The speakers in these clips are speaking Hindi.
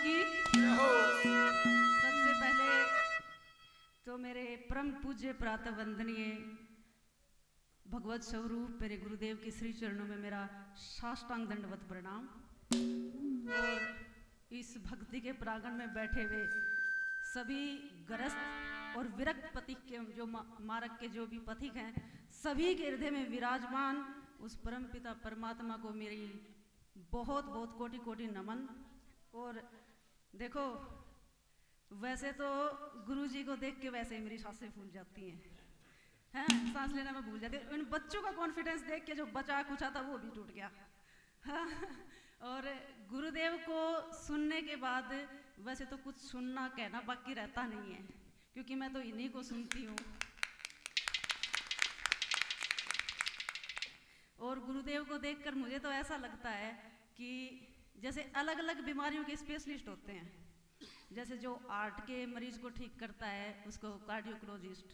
की। सबसे पहले तो मेरे परम पूज्य प्रातः वंदनीय भगवत स्वरूप मेरे गुरुदेव के श्री चरणों में मेरा साष्टांग दंडवत प्रणाम। और इस भक्ति के प्रांगण में बैठे हुए सभी ग्रस्त और विरक्त पथिक के जो मार्ग के जो भी पथिक हैं, सभी के हृदय में विराजमान उस परम पिता परमात्मा को मेरी बहुत बहुत कोटि कोटि नमन। और देखो, वैसे तो गुरुजी को देख के वैसे ही मेरी सांसें फूल जाती हैं, सांस लेना मैं भूल जाती हूँ। इन बच्चों का कॉन्फिडेंस देख के जो बचा कुचा था वो भी टूट गया। हाँ? और गुरुदेव को सुनने के बाद वैसे तो कुछ सुनना कहना बाकी रहता नहीं है, क्योंकि मैं तो इन्हीं को सुनती हूँ। और गुरुदेव को देखकर मुझे तो ऐसा लगता है कि जैसे अलग अलग बीमारियों के स्पेशलिस्ट होते हैं, जैसे जो हार्ट के मरीज को ठीक करता है उसको कार्डियोकोलॉजिस्ट,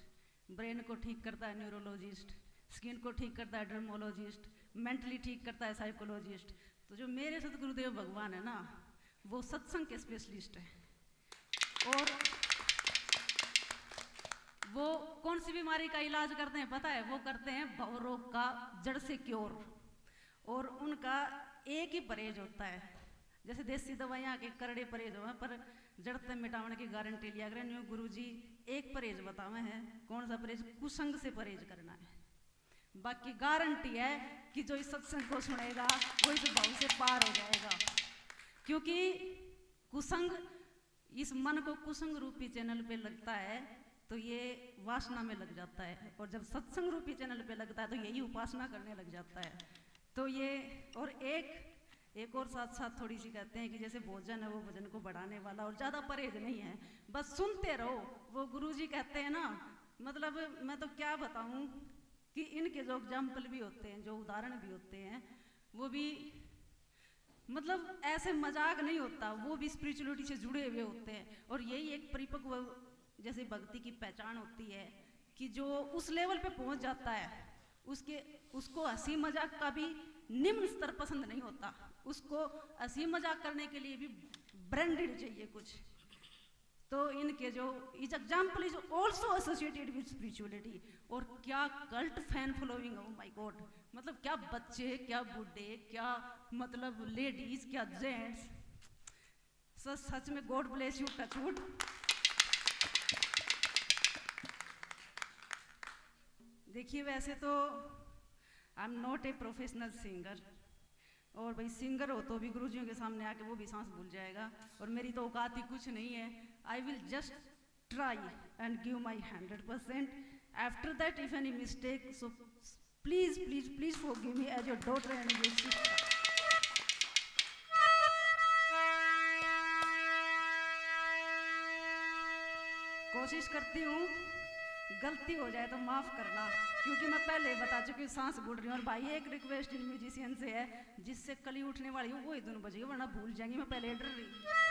ब्रेन को ठीक करता है न्यूरोलॉजिस्ट, स्किन को ठीक करता है डर्मोलॉजिस्ट, मेंटली ठीक करता है साइकोलॉजिस्ट। तो जो मेरे सतगुरुदेव भगवान है ना, वो सत्संग के स्पेशलिस्ट है। और वो कौन सी बीमारी का इलाज करते हैं पता है? वो करते हैं भवरोग का जड़ से क्योर। और उनका एक ही परहेज होता है। जैसे देसी दवाइयाँ के करड़े परहेज हो, पर जड़ तक मिटाने की गारंटी लिया करें। न्यू गुरुजी एक परहेज बतावे हैं। कौन सा परहेज? कुसंग से परहेज करना है। बाकी गारंटी है कि जो इस सत्संग को सुनेगा वो इस भाव से पार हो जाएगा। क्योंकि कुसंग, इस मन को कुसंग रूपी चैनल पे लगता है तो ये वासना में लग जाता है, और जब सत्संग रूपी चैनल पे लगता है तो यही उपासना करने लग जाता है। तो ये, और एक और साथ साथ थोड़ी सी कहते हैं कि जैसे भोजन है वो भोजन को बढ़ाने वाला, और ज़्यादा परहेज नहीं है, बस सुनते रहो। वो गुरुजी कहते हैं ना, मतलब मैं तो क्या बताऊं कि इनके जो एग्जाम्पल भी होते हैं, जो उदाहरण भी होते हैं, वो भी मतलब ऐसे मजाक नहीं होता, वो भी स्पिरिचुअलिटी से जुड़े हुए होते हैं। और यही एक परिपक्व जैसे भक्ति की पहचान होती है कि जो उस लेवल पे पहुंच जाता है उसको हंसी मजाक का भी निम्न स्तर पसंद नहीं होता। उसको हंसी मजाक करने के लिए भी ब्रांडेड चाहिए कुछ। तो इनके जो इस example is also associated with spirituality. और क्या cult fan following, oh my God, मतलब क्या बच्चे, क्या बूढ़े, क्या मतलब लेडीज, क्या जेंट्स, सच में गॉड ब्लेस यू टचवुड। देखिए, वैसे तो I am not a professional singer, और भाई सिंगर हो तो भी गुरुजियों के सामने आके वो भी सांस भूल जाएगा, और मेरी तो औकात ही कुछ नहीं है। I will just try and give my 100%. After that if any mistake, so please please please forgive me as your daughter and your sister. कोशिश करती हूँ, गलती हो जाए तो माफ करना, क्योंकि मैं पहले बता चुकी हूँ सांस भूल रही हूँ। और भाई एक रिक्वेस्ट इन म्यूजिशियन से है, जिससे कली उठने वाली हूँ वो ही धुन बजेगी, वरना भूल जाएंगी। मैं पहले डर रही हूँ।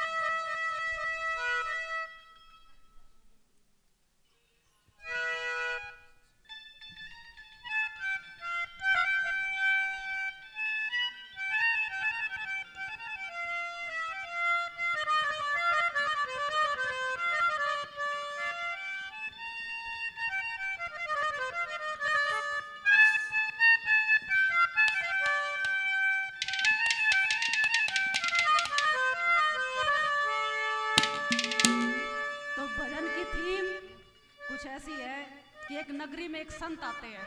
ऐसी है कि एक नगरी में एक संत आते हैं,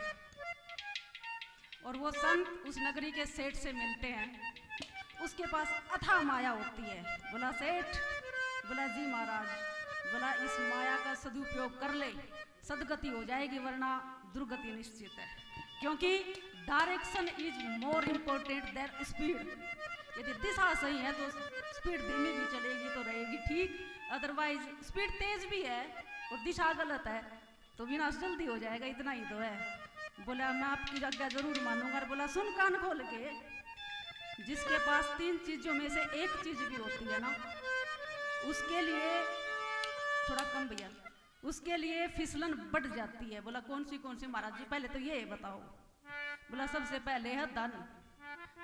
और वो संत उस नगरी के सेठ से मिलते हैं। उसके पास अथाह माया होती है। बोला सेठ, बोला जी महाराज, बोला इस माया का सदुपयोग कर ले, सदगति हो जाएगी, वरना दुर्गति निश्चित है। क्योंकि direction is more important then speed. यदि दिशा सही है तो स्पीड धीमी भी चलेगी तो रहेगी ठीक, अदरवाइज स्पीड तेज भी है और दिशा गलत है तो विनाश जल्दी हो जाएगा। इतना ही तो है। बोला मैं आपकी आज्ञा जरूर मानूंगा। और बोला सुन कान खोल के, जिसके पास 3 चीजों में से एक चीज भी होती है ना, उसके लिए थोड़ा कम भैया, उसके लिए फिसलन बढ़ जाती है। बोला कौन सी महाराज जी? पहले तो ये बताओ। बोला सबसे पहले है धन।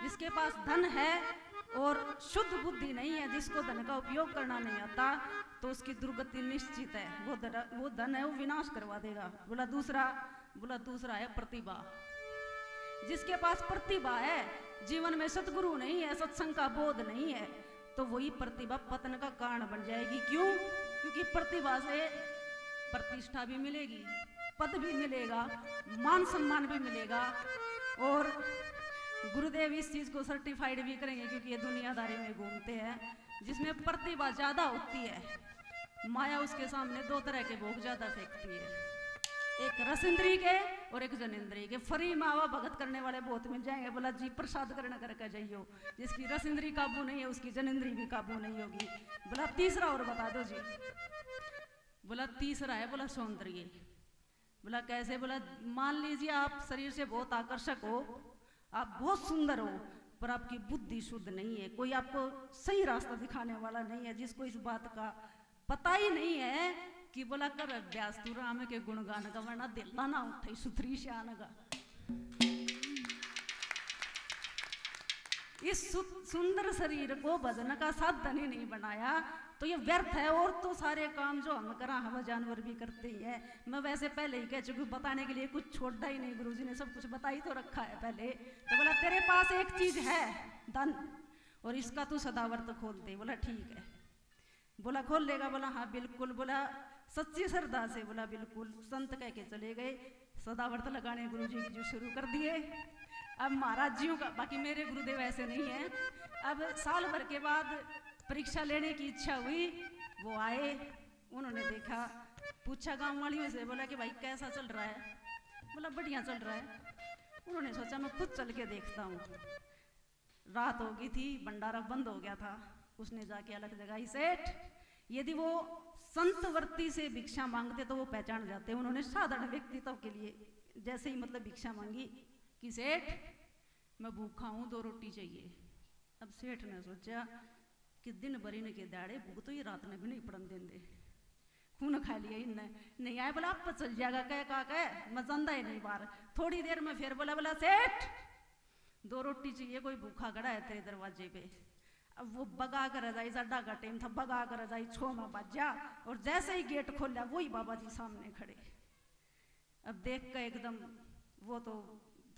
जिसके पास धन है और शुद्ध बुद्धि नहीं है, जिसको धन का उपयोग करना नहीं आता तो उसकी दुर्गति निश्चित है। वो धन है वो विनाश करवा देगा। बोला दूसरा है प्रतिभा। जिसके पास प्रतिभा है, जीवन में सतगुरु नहीं है, सत्संग का बोध नहीं है, तो वही प्रतिभा पतन का कारण बन जाएगी। क्यों? क्योंकि प्रतिभा से प्रतिष्ठा भी मिलेगी, पद भी मिलेगा, मान सम्मान भी मिलेगा। और गुरुदेव इस चीज को सर्टिफाइड भी करेंगे, क्योंकि ये दुनियादारी में घूमते हैं। जिसमें प्रतिभा ज्यादा होती है, माया उसके सामने दो तरह के भोग ज्यादा फेंकती है, एक रसिंद्री के और एक जनेंद्री के। फरी मावा भगत करने वाले बहुत मिल जाएंगे। बोला जी प्रसाद करना करके जाइयो, जिसकी रसिंद्री काबू नहीं है उसकी जनेंद्री भी काबू नहीं होगी। बोला तीसरा और बता दो जी। बोला तीसरा है, बोला सौंदर्य। बोला कैसे? बोला मान लीजिए आप शरीर से बहुत आकर्षक हो, आप बहुत सुंदर हो, पर आपकी बुद्धि शुद्ध नहीं है, कोई आपको सही रास्ता दिखाने वाला नहीं है, जिसको इस बात का पता ही नहीं है कि बोला कर अभ्यास तू राम के गुणगान का, वरना दिल्ला ना उठे सुथरी श्यान का। इस सुंदर शरीर को भजन का साधन ही नहीं बनाया तो ये व्यर्थ है। और तो सारे काम जो हम करा हवा जानवर भी करते ही है। मैं वैसे पहले ही कह चुकी, बताने के लिए कुछ छोड़ा ही नहीं, गुरुजी ने सब कुछ बता ही तो रखा है पहले। तो बोला तेरे पास एक चीज है धन, और इसका तू सदाव्रत खोल दे। बोला ठीक है। बोला खोल लेगा? बोला हाँ बिल्कुल। बोला सच्ची श्रद्धा से? बोला बिल्कुल। संत कह के चले गए, सदाव्रत लगाने गुरुजी की जो शुरू कर दिए। अब महाराज जियों का, बाकी मेरे गुरुदेव ऐसे नहीं है। अब साल भर के बाद परीक्षा लेने की इच्छा हुई, वो आए, उन्होंने देखा, पूछा गांव वालियों से, बोला कि भाई कैसा चल रहा है? बोला बढ़िया चल रहा है। उन्होंने सोचा मैं खुद चल के देखता हूँ। रात हो गई थी, भंडारा बंद हो गया था। उसने जाके अलग जगह, सेठ यदि वो संतवर्ती से भिक्षा मांगते तो वो पहचान जाते। उन्होंने साधारण व्यक्तित्व के लिए जैसे ही मतलब भिक्षा मांगी कि सेठ मैं भूखा हूँ, 2 रोटी चाहिए। अब सेठ ने सोचा कि दिन भर इनके दाड़े भूख तो ये रात ने भी नहीं पड़न देंगे, खून खा लिया इनने। नहीं आए? बोला आप चल जाएगा, कह मैं जानदा ही नहीं बाहर। थोड़ी देर में फिर बोला सेठ 2 रोटी चाहिए, कोई भूखा खड़ा है तेरे दरवाजे पे। अब वो बगा कर जाई, साडा का टाइम था, बगा कर जाई, 6 में बजा, और जैसे ही गेट खोला वही बाबा जी सामने खड़े। अब देख कर एकदम वो तो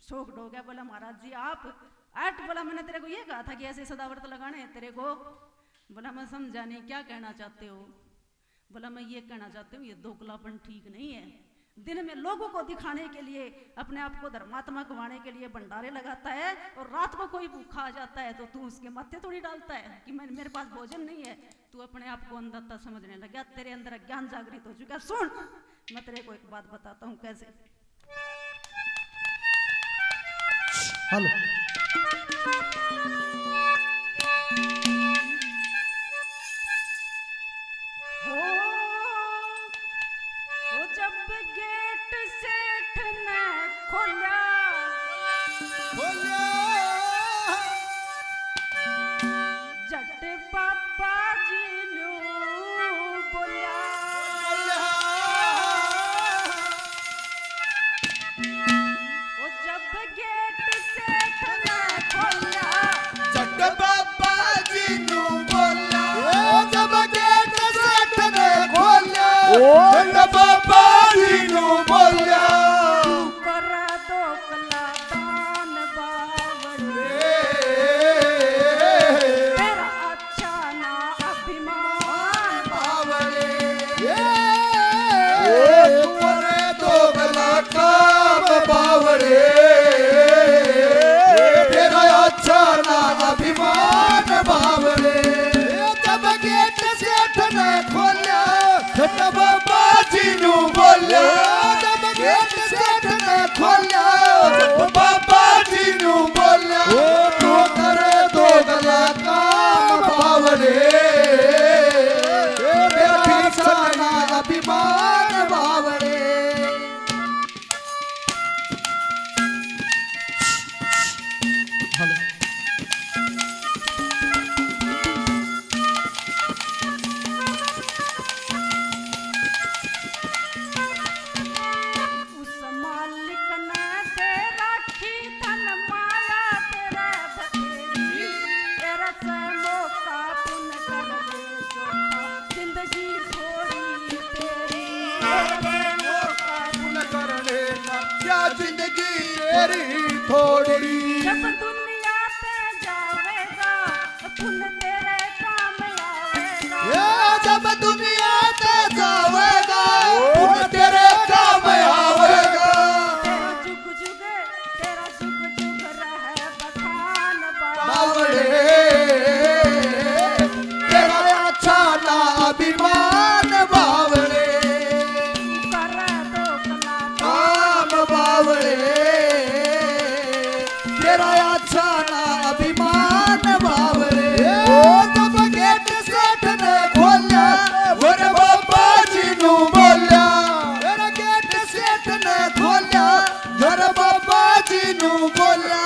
शोक हो गया। बोला महाराज जी आप आठ? बोला मैंने तेरे को ये कहा था कि ऐसे सदाव्रत लगाने हैं तेरे को। बोला मैं समझा नहीं, क्या कहना चाहते हो? बोला मैं ये कहना चाहती हूँ ये दोगलापन ठीक नहीं है। दिन में लोगों को दिखाने के लिए, अपने आप को धर्मात्मा कमाने के लिए भंडारे लगाता है, और रात को कोई भूखा आ जाता है तो तू उसके माथे थोड़ी डालता है कि मेरे पास भोजन नहीं है। तू अपने आप को अंधता समझने लग गया, तेरे अंदर ज्ञान जागृत हो चुका। सुन मैं तेरे को एक बात बताता हूँ कैसे। हेलो जब गेट सेठ ने खोला जट बाबा जी ने बोला, ओ जब गेट सेठ ने खोला जट बाबा जी ने बोला, जब गेट सेठ ने खोला जट बाबा जी ने बोला, कर दो कला दान बावड़े, तेरा अच्छा ना अभिमान बावड़े, करे दो गला काम बावड़े, तेरा अच्छा ना अभिमान बावड़े। जब गेट सेठ ने खोला जट बाबा पुण्य करने का क्या जिंदगी तेरी थोड़ी। जब दुनिया पे जावेगा पुण्य तेरे काम आवेगा। ये जब दुनिया पे जावेगा पुण्य तेरे काम आवेगा। तेरा जुग जुग रहे बखान बावड़े तेरा अच्छा ना अभिमान बावड़े कर दो कला काम बावड़े तेरा अच्छा ना अभिमान बावड़े। ओ जब गेट सेठ ने खोलिया वर बाबा जी नू बोलिया। तेरा गेट सेठ ने खोलिया वर बाबा जी नू बोलिया।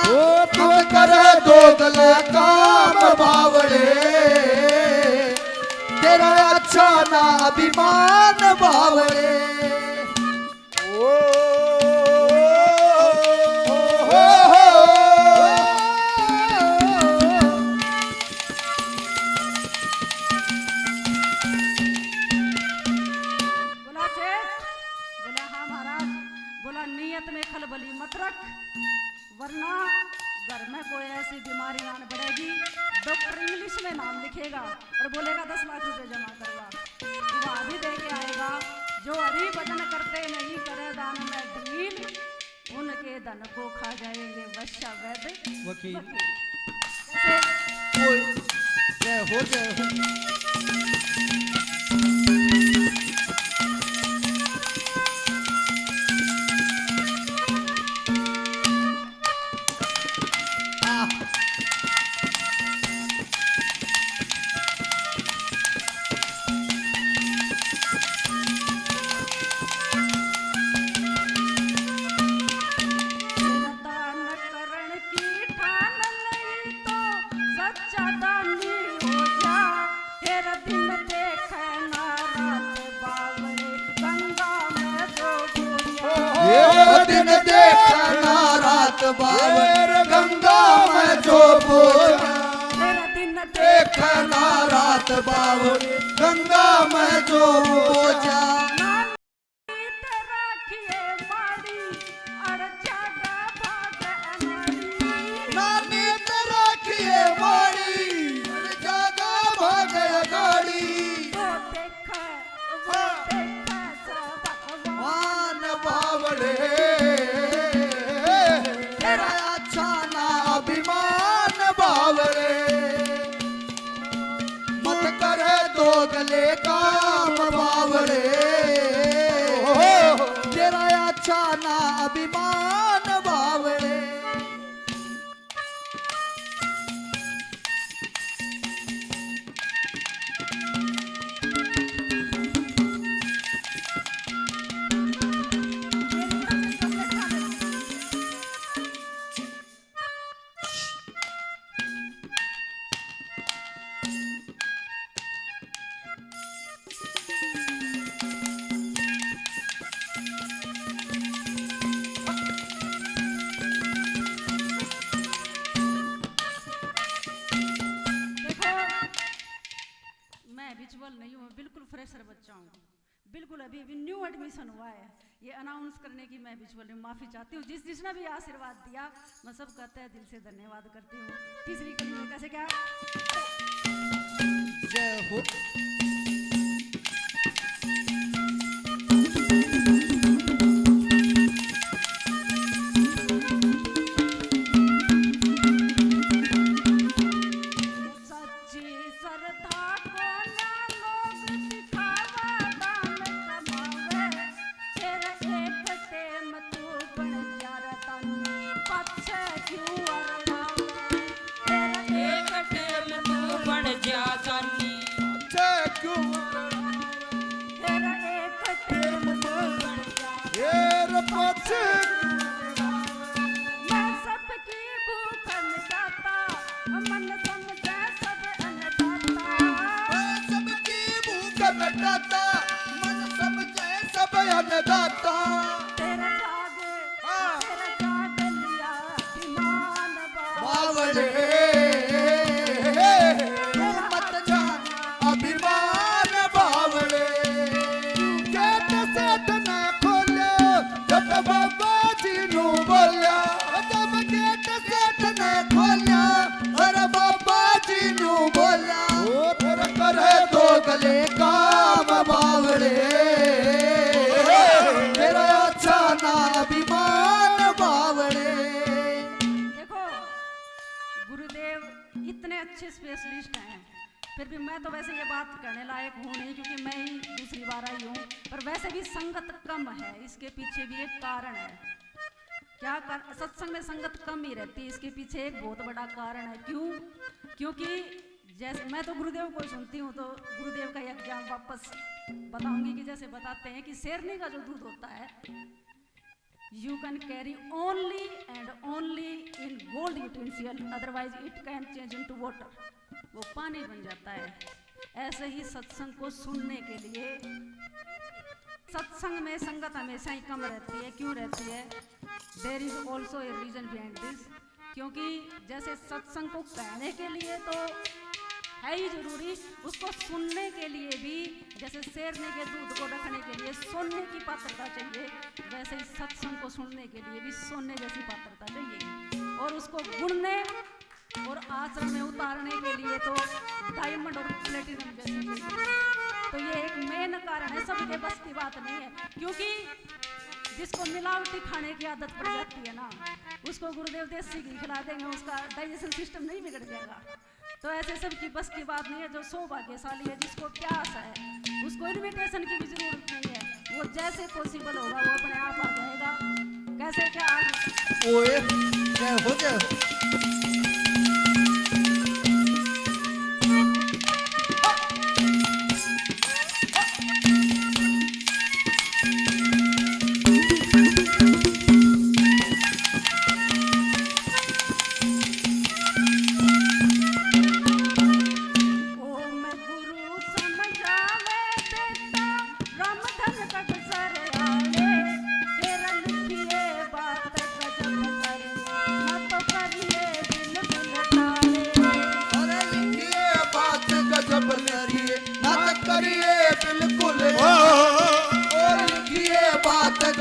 हम करे दो गले काम बावड़े तेरा अच्छा ना अभिमान बावड़े। ओ बोला सेठ, बोला हाँ महाराज, बोला नियत में खलबली मत रख वरना घर में कोई ऐसी बीमारी आने पड़ेगी डॉक्टर इंग्लिश में नाम लिखेगा और बोलेगा 10 लाख रुपए जमा करवा। वहाँ भी दे के आएगा जो हरि भजन करते नहीं करे दान में ढील उनके धन को खा जाएंगे वैश्य वैद्य वकील। कैसे? ओए, जय हो जय हो। तेरा दान करण की ठान लई तो सच्चा दानी हो जा। तेरा दिन देखे ना रात बावड़े गंगा में जो डूबा। ये दिन देखना रात बावर गंगा में जो बोला। तेरा दिन देखना रात बावर गंगा में जो बोझा। राखिए मारी अड़ जागा भाग अनारी। नानी तेरा किए मारी जागा भाग गाड़ी। वो देखा सब भगवान। मान बावड़े तेरा अच्छा ना अभिमान बावड़े मत करे दो गले काम बावड़े तेरा अच्छा ना अभिमान बावड़े। देखो मैं विजुअल नहीं हूँ, बिल्कुल फ्रेशर बच्चा हूँ, बिल्कुल अभी अभी न्यू एडमिशन हुआ है। ये अनाउंस करने की मैं विजुअल माफ़ी चाहती हूँ। जिसने भी आशीर्वाद दिया मैं सब कहते हैं दिल से धन्यवाद करती हूँ। तीसरी कड़ी में कैसे क्या जय हो। सच्ची श्रद्धा को ना लोग दिखावा दान कमावे। तेरा एक टेम तू बन जा रतन पछे क्यों अरड़ावे। तेरा एक टेम तू बन जा चानी जय क्यों तेरा एक टेम तू बन जा। ये पछे मैं सबकी भूख मिटाता मन समझे सब अन्नदाता। सबकी भूख मिटाता मन समझे सब अन्नदाता। तेरा जाग लिया अभिमान बावड़े मत जान अभिमान बावड़े गेट सेठ काम बावड़े तेरा अच्छा ना अभिमान बावड़े। देखो गुरुदेव इतने अच्छे स्पेशलिस्ट हैं, फिर भी मैं तो वैसे ये बात कहने लायक हूँ नहीं क्योंकि मैं ही दूसरी बार आई हूँ, पर वैसे भी संगत कम है, इसके पीछे भी एक कारण है। क्या सत्संग में संगत कम ही रहती है, इसके पीछे एक बहुत बड़ा कारण है। क्यों? क्योंकि जैसे मैं तो गुरुदेव को सुनती हूँ, तो गुरुदेव का एक ज्ञान वापस बताऊंगी कि जैसे बताते हैं कि शेरनी का जो दूध होता है, you can carry only and only in gold utensil, otherwise it can change into water, वो पानी बन जाता है। ऐसे ही सत्संग को सुनने के लिए सत्संग में संगत हमेशा ही कम रहती है। क्यों रहती है? There is also a reason behind this, क्योंकि जैसे सत्संग को कहने के लिए तो है ही जरूरी, उसको सुनने के लिए भी जैसे शेरनी के दूध को रखने के लिए सोने की पात्रता चाहिए, वैसे ही सत्संग को सुनने के लिए भी सोने जैसी पात्रता चाहिए, और उसको गुणने और आचरण में उतारने के लिए तो डायमंड और प्लेटिनम जैसी चाहिए। तो ये एक मेन कारण है, सबके बस की बात नहीं है, क्योंकि जिसको मिलावटी खाने की आदत पड़ जाती है ना, उसको गुरुदेव देसी घी खिला देंगे, उसका डाइजेशन सिस्टम नहीं बिगड़ जाएगा। तो ऐसे सबकी बस की बात नहीं है। जो सौभाग्यशाली है, जिसको प्यास है, उसको इन्विटेशन की भी जरूरत नहीं है, वो जैसे पॉसिबल होगा वो अपने आप आ जाएगा। कैसे क्या ओए जय हो जय हो।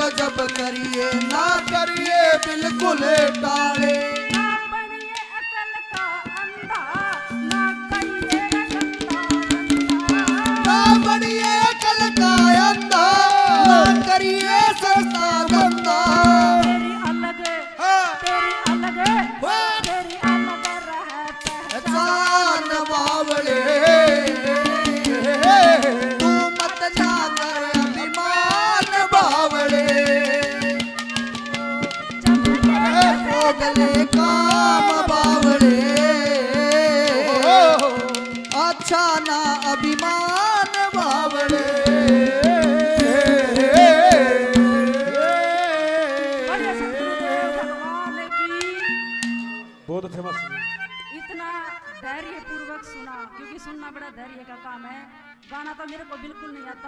जब करिए ना करिए बिल्कुल टाले, ना बनिए अकल का अंधा, ना करिए गंदा धंधा, ना बनिए अकल का अंधा, ना करिए सस्ता गंदा। तेरी अलग तेरी अलग रहे पहचान बावड़े, तू मत जा कर अभिमान बावड़े, गले काम बावड़े अच्छा ना अभिमान बावड़े। भगवान की बहुत अच्छे मस्त। इतना धैर्य पूर्वक सुना, क्योंकि सुनना बड़ा धैर्य का काम है। गाना तो मेरे को बिल्कुल नहीं आता।